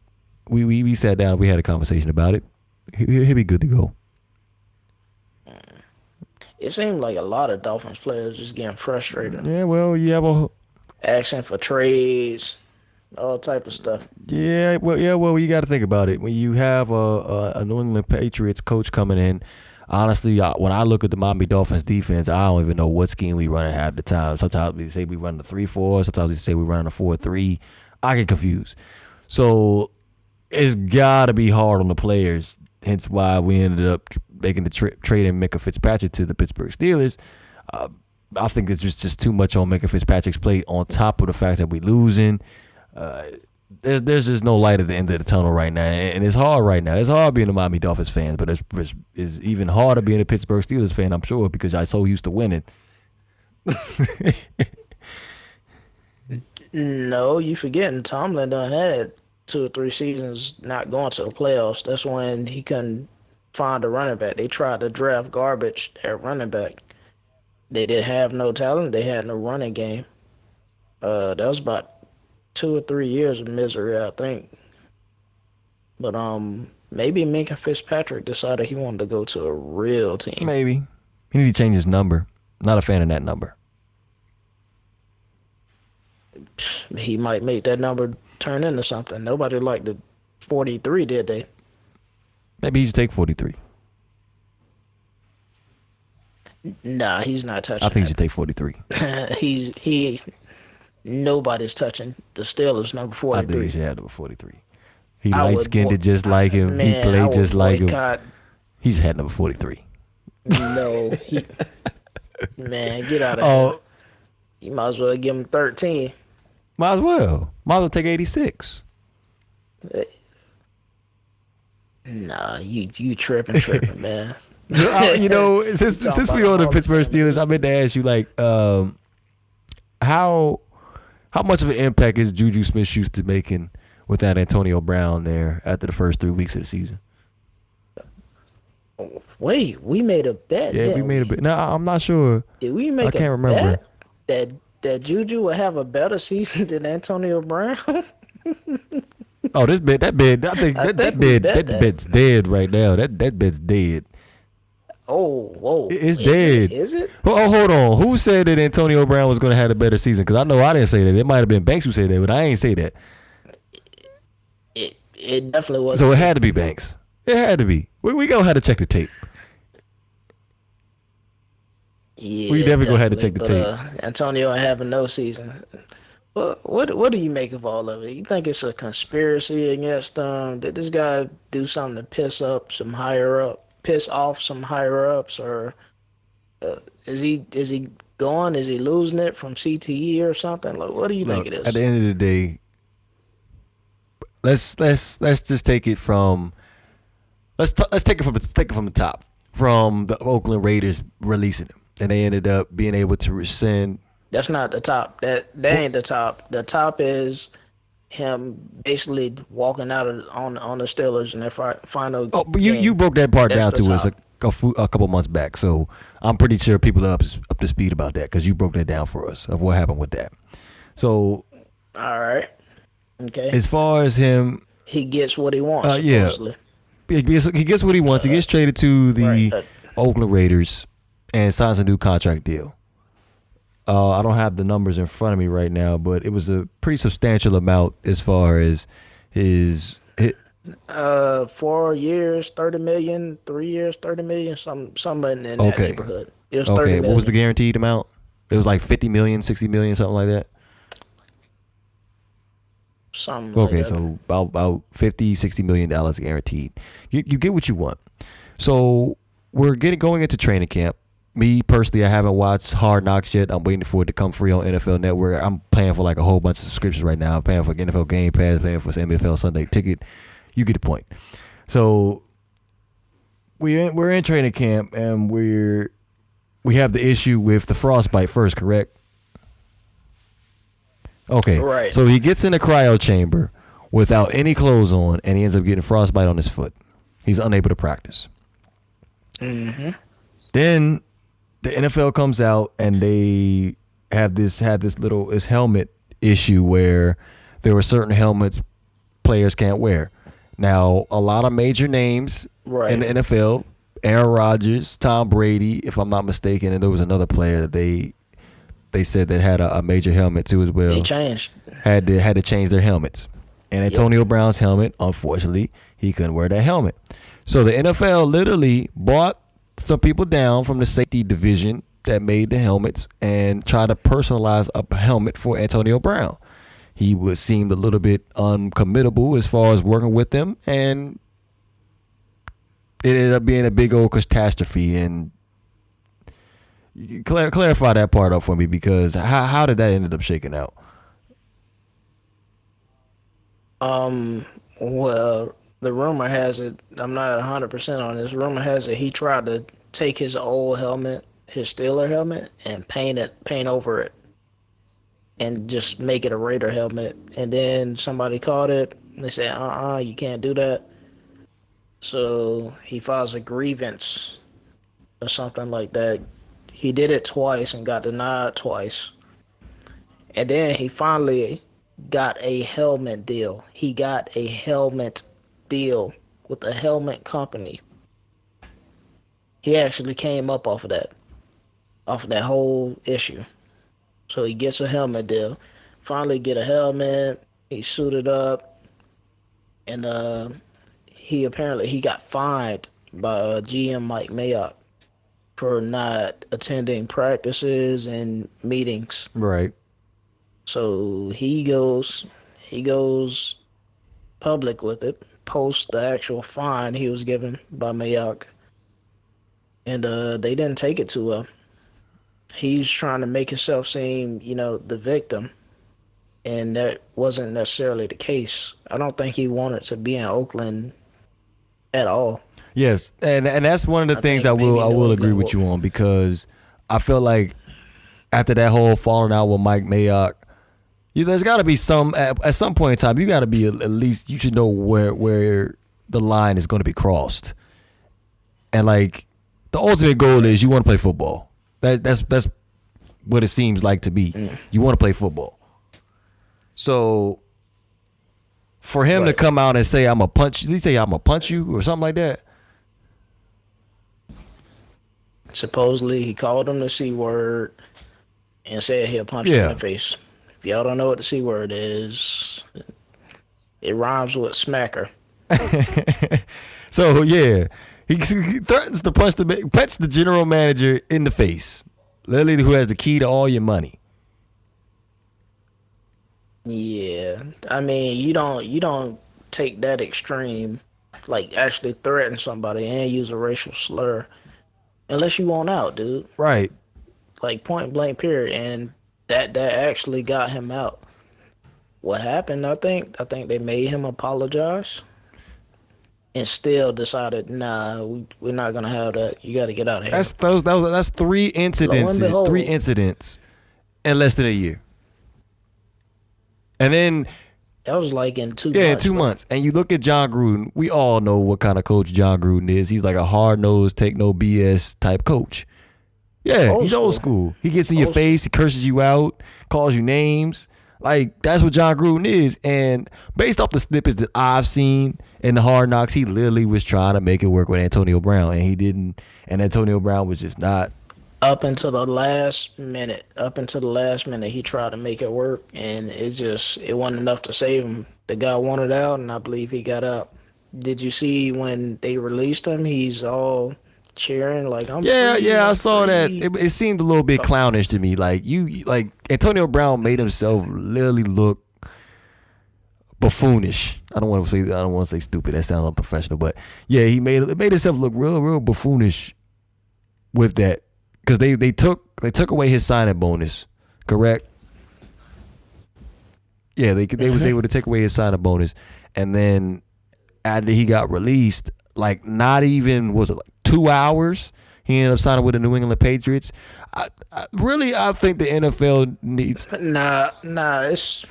We sat down. We had a conversation about it. He'll be good to go. It seemed like a lot of Dolphins players just getting frustrated, Yeah, well, you have a asking for trades, all type of stuff. well, you got to think about it. When you have a New England Patriots coach coming in, honestly, when I look at the Miami Dolphins defense, I don't even know what scheme we run half the time. Sometimes we say we run the 3-4, sometimes we say we run a 4-3. I get confused. So it's got to be hard on the players. Hence why we ended up making the trade in Minkah Fitzpatrick to the Pittsburgh Steelers. I think it's just too much on Minkah Fitzpatrick's plate, on top of the fact that we losing. There's just no light at the end of the tunnel right now, and it's hard right now. It's hard being a Miami Dolphins fan, but it's even harder being a Pittsburgh Steelers fan, I'm sure, because I'm so used to winning. No, you forgetting Tomlin done had 2 or 3 seasons not going to the playoffs. That's when he couldn't find a running back. They tried to draft garbage at running back. They didn't have no talent. They had no running game. That was about 2 or 3 years of misery, I think. But maybe Minkah Fitzpatrick decided he wanted to go to a real team. Maybe. He need to change his number. Not a fan of that number. He might make that number turn into something. Nobody liked the 43, did they? Maybe he should take 43. Nah, he's not touching I think he should that. take 43. Nobody's touching the Steelers number I think he 43. should have number 43. He I would light-skinned boy- it just like him. Man, He I played would just like him. boycott. He's had number 43. No, man, get out of here. Oh, You might as well give him 13. might as well. Might as well take 86. Nah, you tripping, man. You know, since we on the Pittsburgh Steelers, I meant to ask you, like, how much of an impact is Juju Smith-Schuster making without Antonio Brown there after the first 3 weeks of the season? Wait, we made a bet. Yeah, we didn't made a bit. No, I'm not sure. Did we make I can't a remember. bet that Juju would have a better season than Antonio Brown? Oh, that bid. I think I that think we bid. bet That that. bed's dead right now. That bed's dead. Oh, whoa. It's Is dead. Is it? Oh, hold on. Who said that Antonio Brown was going to have a better season? Because I know I didn't say that. It might have been Banks who said that, but I ain't say that. It definitely was. So it had to be Banks. It had to be. We gonna have to check the tape. Yeah, we definitely gonna have to check the definitely, tape. Antonio having no season. Well, what do you make of all of it? You think it's a conspiracy against did this guy do something to piss off some higher ups, or is he going? Is he losing it from CTE or something? Like, what do you think it is? At the end of the day, let's just take it from let's take it from the top, from the Oakland Raiders releasing him, and they ended up being able to rescind. That's not the top. That ain't the top. The top is him basically walking out on the Steelers in their final. Oh, but game. you broke that part That's down the to us a couple months back, so I'm pretty sure people are up to speed about that because you broke that down for us of what happened with that. So, All right. Okay. as far as him, He gets what he wants. yeah. supposedly. he gets what he wants. He gets traded to the Right. Oakland Raiders and signs a new contract deal. I don't have the numbers in front of me right now, but it was a pretty substantial amount as far as his 4 years, 30 million, 3 years, 30 million, something in that Okay. neighborhood. It was 30 okay. million. What was the guaranteed amount? It was like 50 million, 60 million, something like that. Something like Okay, that. so about 50, $60 million guaranteed. You get what you want. So we're going into training camp. Me personally, I haven't watched Hard Knocks yet. I'm waiting for it to come free on NFL Network. I'm paying for like a whole bunch of subscriptions right now. I'm paying for NFL Game Pass, paying for NFL Sunday Ticket. You get the point. So we're in training camp, and we have the issue with the frostbite first, correct? Okay. Right. So he gets in the cryo chamber without any clothes on, and he ends up getting frostbite on his foot. He's unable to practice. Mm-hmm. Then the NFL comes out and they had this helmet issue where there were certain helmets players can't wear. Now, a lot of major names Right. in the NFL, Aaron Rodgers, Tom Brady, if I'm not mistaken, and there was another player that they said that had a major helmet too as well. They changed. Had to change their helmets. And Antonio Brown's helmet, unfortunately, he couldn't wear that helmet. So the NFL literally bought some people down from the safety division that made the helmets and tried to personalize a helmet for Antonio Brown. He seemed a little bit uncommittable as far as working with them, and it ended up being a big old catastrophe. And clarify that part up for me, because how did that end up shaking out? Well, the rumor has it, I'm not 100% on this. Rumor has it he tried to take his old helmet, his Steeler helmet, and paint over it, and just make it a Raider helmet. And then somebody caught it. They said, you can't do that. So he files a grievance or something like that. He did it twice and got denied twice. And then he finally got a helmet deal. He got a helmet deal with a helmet company. He actually came up off of that whole issue. So he gets a helmet deal. Finally get a helmet. He suited up, and he got fined by GM Mike Mayock for not attending practices and meetings. Right. So he goes public with it, posts the actual fine he was given by Mayock, and they didn't take it too well. He's trying to make himself seem, the victim, and that wasn't necessarily the case. I don't think he wanted to be in Oakland at all. Yes, and that's one of the things I think will maybe agree with you on, because I feel like after that whole falling out with Mike Mayock, there's got to be at some point in time, you got to be at least, you should know where the line is going to be crossed. And like, the ultimate goal is you want to play football. That's what it seems like to be. You want to play football. So for him to come out and say, I'm going to punch, did he say I'm going to punch you or something like that? Supposedly, he called him the C word and said he'll punch him in the face. If y'all don't know what the C word is, it rhymes with smacker. So yeah, he threatens to punch the general manager in the face, literally, who has the key to all your money. Yeah, I mean, you don't take that extreme, like actually threaten somebody and use a racial slur, unless you want out, dude. Right. Like point blank, period. And that actually got him out. What happened? I think they made him apologize, and still decided, nah, we're not gonna have that. You got to get out of here. That's three incidents. behold. 3 incidents in less than a year. And then That was like in 2 months. in 2 months. And you look at John Gruden. We all know what kind of coach John Gruden is. He's like a hard-nosed, take no BS type coach. Yeah, he's old school. He gets in your face, he curses you out, calls you names. Like, that's what John Gruden is. And based off the snippets that I've seen in the Hard Knocks, he literally was trying to make it work with Antonio Brown, and he didn't. And Antonio Brown was just not Up until the last minute, he tried to make it work, and it wasn't enough to save him. The guy wanted out, and I believe he got out. Did you see when they released him? He's all cheering like I'm Yeah, free, yeah, I I'm saw that. free. It seemed a little bit clownish to me. Like Antonio Brown made himself literally look buffoonish. I don't want to say stupid. That sounds unprofessional, but yeah, it made himself look real buffoonish with that because they took away his signing bonus, correct? Yeah, they was able to take away his signing bonus, and then after he got released, like not even was it like 2 hours, he ended up signing with the New England Patriots. I think the NFL needs. Nah, it's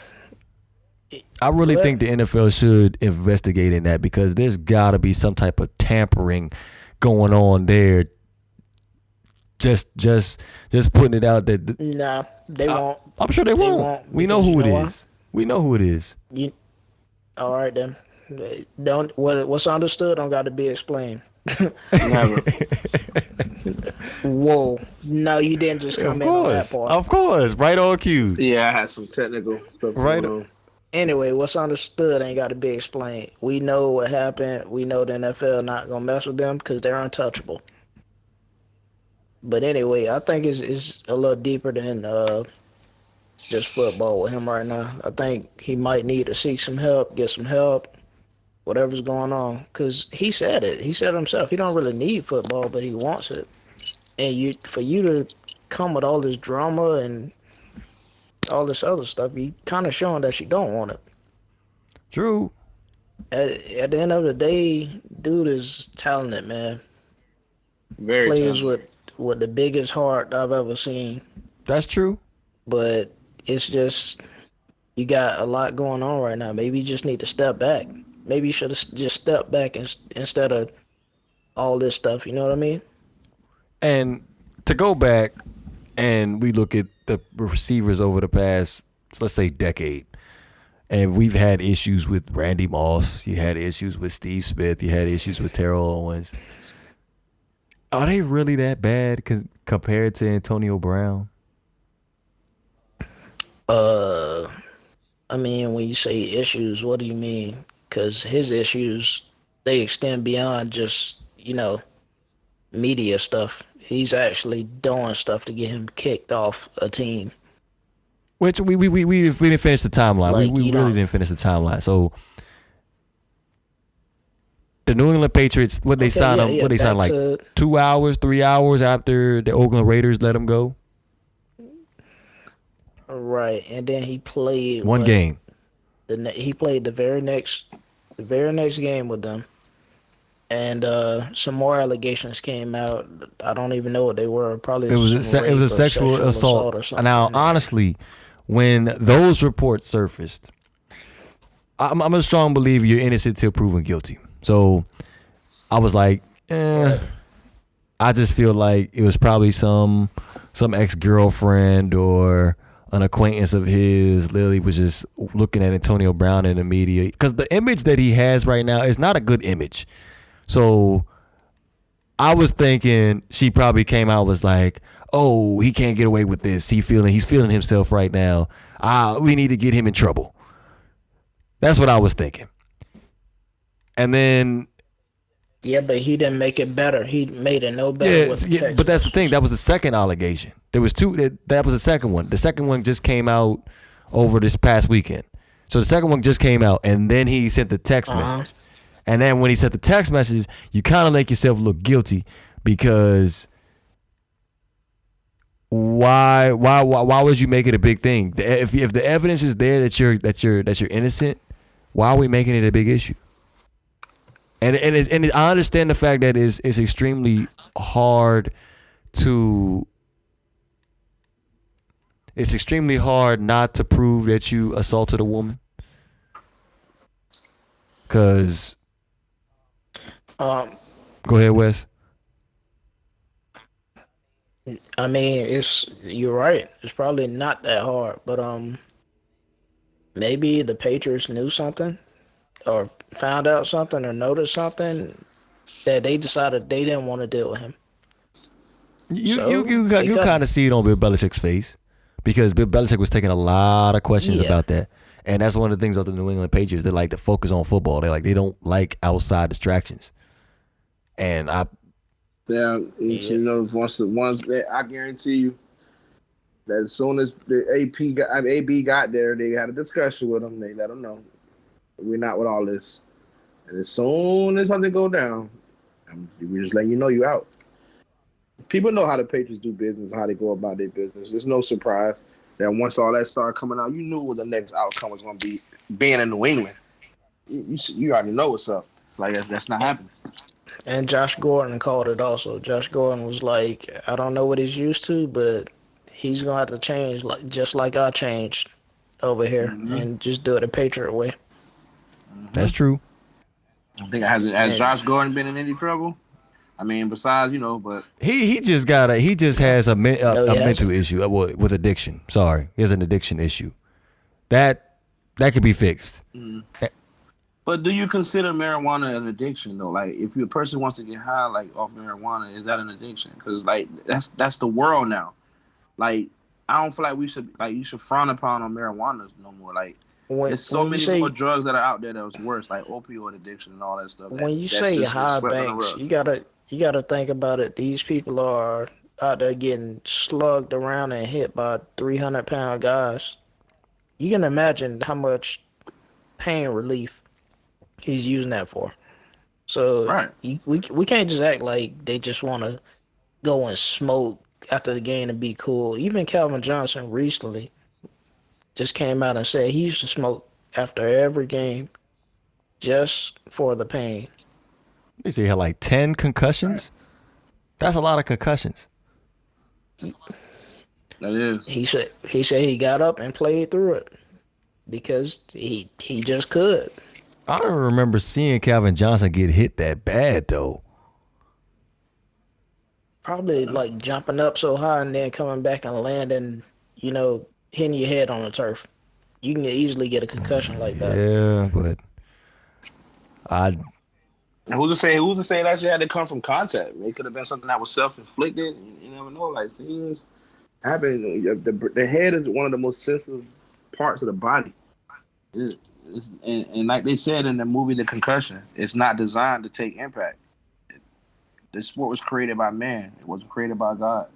I really what? think the NFL should investigate in that because there's got to be some type of tampering going on there. Just putting it out that Nah, they won't. I'm sure they won't. We know because who you it know why? is. We know who it is. You all right then? Don't what's understood don't got to be explained. Never. Whoa! No, you didn't just come in on that part. Of course, right on cue. Yeah, I had some technical stuff Right. going on. Anyway, what's understood ain't got to be explained. We know what happened. We know the NFL not gonna mess with them because they're untouchable. But anyway, I think it's a little deeper than just football with him right now. I think he might need to seek some help, get some help, whatever's going on. Cause he said it. He said it himself. He don't really need football, but he wants it. And for you to come with all this drama and all this other stuff, you kind of showing that you don't want it. True. At the end of the day, dude is talented, man. Very Plays talented. with the biggest heart I've ever seen. That's true. But it's just you got a lot going on right now. Maybe you just need to step back. Maybe you should have just stepped back instead of all this stuff. You know what I mean? And to go back and we look at the receivers over the past, let's say, decade, and we've had issues with Randy Moss. You had issues with Steve Smith. You had issues with Terrell Owens. Are they really that bad compared to Antonio Brown? I mean, when you say issues, what do you mean? Because his issues, they extend beyond just, media stuff. He's actually doing stuff to get him kicked off a team. Which we didn't finish the timeline. Like, we you really don't- didn't finish the timeline. So the New England Patriots, what they Okay, signed yeah, him? yeah, What they signed back like to- 2 hours, 3 hours after the Oakland Raiders let him go. Right, and then he played One what, game. he played the very next game with them, and some more allegations came out. I don't even know what they were. Probably It was some it was a rape or sexual assault. or something. Now, honestly, when those reports surfaced, I'm a strong believer you're innocent till proven guilty. So I was like, I just feel like it was probably some ex-girlfriend or an acquaintance of his literally was just looking at Antonio Brown in the media because the image that he has right now is not a good image. So I was thinking she probably came out was like, oh, he can't get away with this. He's feeling himself right now. We need to get him in trouble. That's what I was thinking. And then Yeah, but he didn't make it better. He made it no better with the text but that's the message. thing. That was the second allegation. There was two. That was the second one. The second one just came out over this past weekend. So the second one just came out, and then he sent the text message. And then when he sent the text message, you kind of make yourself look guilty because why would you make it a big thing? If the evidence is there that you're innocent, why are we making it a big issue? And I understand the fact that it's extremely hard to. It's extremely hard not to prove that you assaulted a woman. Cause, go ahead, Wes. I mean, you're right. It's probably not that hard, but maybe the Patriots knew something, or found out something, or noticed something that they decided they didn't want to deal with him. You they cut- kind of see it on Bill Belichick's face because Bill Belichick was taking a lot of questions Yeah. about that, and that's one of the things about the New England Patriots. They like to focus on football. They don't like outside distractions, and Yeah, you know, once I guarantee you that as soon as the AB got there, they had a discussion with him. They let him know we're not with all this, and as soon as something go down, we just letting you know you out. People know how the Patriots do business, how they go about their business. There's no surprise that once all that started coming out, you knew what the next outcome was going to be. Being in New England, you already know what's up. Like that's not happening. And Josh Gordon called it also. Josh Gordon was like, I don't know what he's used to, but he's gonna have to change, like just like I changed over here, and just do it the Patriot way. that's true. I think has Josh Gordon been in any trouble? I mean, besides but He just has a he mental issue with addiction. Sorry, he has an addiction issue. That could be fixed. But do you consider marijuana an addiction though? Like, if a person wants to get high like off marijuana, is that an addiction? Because like that's the world now. Like, I don't feel like you should frown upon on marijuana no more. Like, there's so many more drugs that are out there that was worse, like opioid addiction and all that stuff. When you say high, Banks, you gotta think about it. These people are out there getting slugged around and hit by 300-pound guys. You can imagine how much pain relief he's using that for. So Right. we can't just act like they just want to go and smoke after the game and be cool. Even Calvin Johnson recently just came out and said he used to smoke after every game just for the pain. They say he had like 10 concussions. That's a lot of concussions. That is. He said he got up and played through it because he just could. I don't remember seeing Calvin Johnson get hit that bad though. Probably like jumping up so high and then coming back and landing, hitting your head on the turf. You can easily get a concussion like that. Yeah, but Who's to say that shit had to come from contact? It could have been something that was self-inflicted. You never know. Like, things happen. The head is one of the most sensitive parts of the body. And like they said in the movie The Concussion, it's not designed to take impact. The sport was created by man. It wasn't created by God.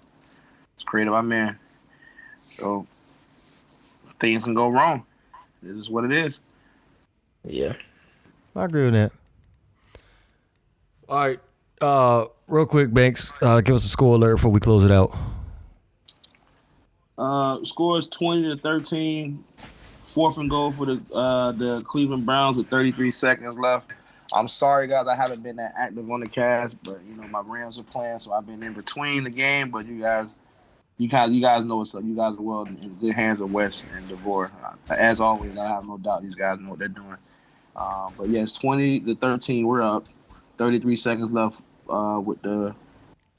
It's created by man. So things can go wrong. It is what it is. Yeah. I agree with that. All right. Real quick, Banks, give us a score alert before we close it out. Score is 20-13. 4th and goal for the Cleveland Browns with 33 seconds left. I'm sorry, guys, I haven't been that active on the cast, but my Rams are playing, so I've been in between the game. But you guys know what's up. You guys are well in good hands of Wes and DeVore. As always, I have no doubt these guys know what they're doing. But yes, 20-13, we're up. 33 seconds left with the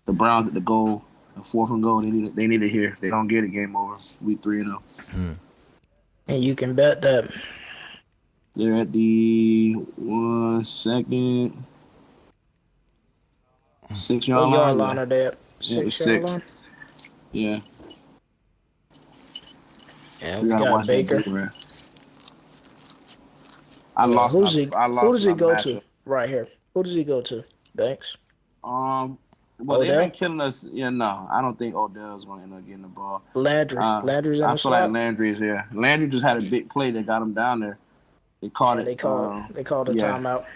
Browns at the goal. The 4th and goal, they need it here. They don't get it, game over. We 3-0. And you can bet that. They're at the 1 second 6-yard What yard line. line are they at? Yeah, 6-yard line? Yeah. And we got Baker. I lost. Who does he my go matchup. to? Right here. Who does he go to? Banks? Well, Odell? they've been killing us. Yeah, no, I don't think Odell's going to end up getting the ball. Landry. Landry's in I the feel slot. like Landry's here. Landry just had a big play that got him down there. They called Yeah, it. they called a timeout.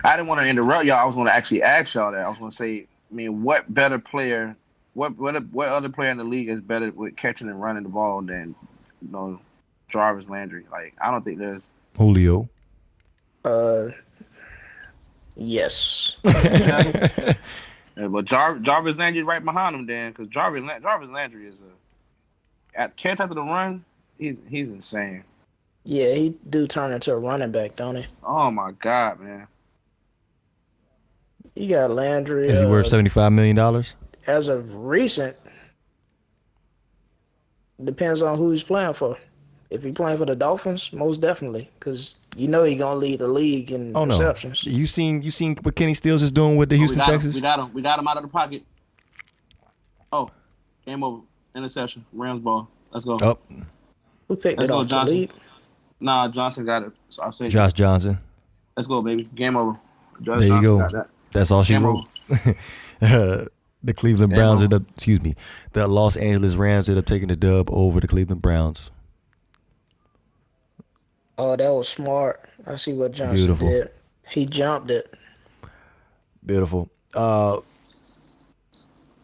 I didn't want to interrupt y'all. I was going to actually ask y'all that. I was going to say, what better player, what other player in the league is better with catching and running the ball than Jarvis Landry? Like, I don't think there's Julio. Yes. Yeah, but Jarvis Landry right behind him, then, because Jarvis Landry is catch after the run. He's insane. Yeah, he do turn into a running back, don't he? Oh my God, man! You got Landry. Is he worth $75 million? As of recent, depends on who he's playing for. If he's playing for the Dolphins, most definitely, because he's gonna lead the league in receptions. You seen what Kenny Stills is doing with the Houston Texans? We got him out of the pocket. Oh, game over. Interception. Rams ball. Let's go. Oh, Who picked Let's it go, off? Johnson. Talib? Nah, Johnson got it. So I'll say Josh Johnson. Let's go, baby. Game over. Josh There you Johnson go. got that. That's all she Game wrote. The Cleveland Game Browns over. The Los Angeles Rams ended up taking the dub over the Cleveland Browns. Oh, that was smart. I see what Johnson Beautiful. did. He jumped it. Beautiful.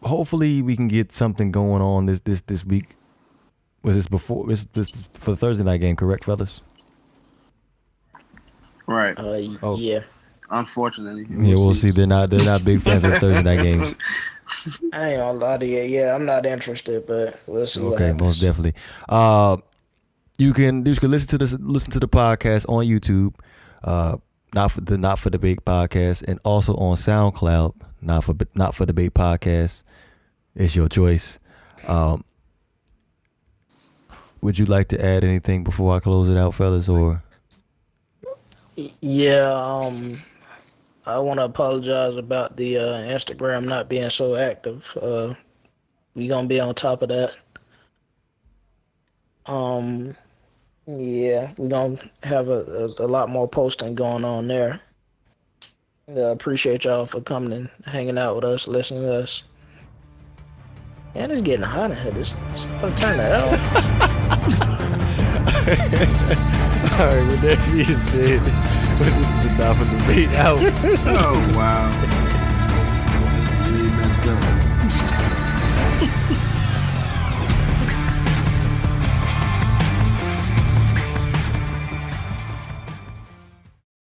Hopefully we can get something going on this week. Was this before this for the Thursday night game, correct, fellas? Right. Oh. Yeah. Unfortunately. Yeah, we'll see. They're not big fans of Thursday night games. I ain't gonna lie to you. Yeah, I'm not interested, but we'll see what Okay, happens. most definitely. You can listen to the podcast on YouTube, not for debate podcast, and also on SoundCloud, not for debate podcast. It's your choice. Would you like to add anything before I close it out, fellas? Or Yeah, I want to apologize about the Instagram not being so active. We gonna be on top of that. Yeah, we gonna have a lot more posting going on there. Appreciate y'all for coming and hanging out with us, listening to us. And it's getting hot in here. I'll turn that off. all right, with that being said, this is the Dolphin Debate out. Oh, wow. That's really messed up.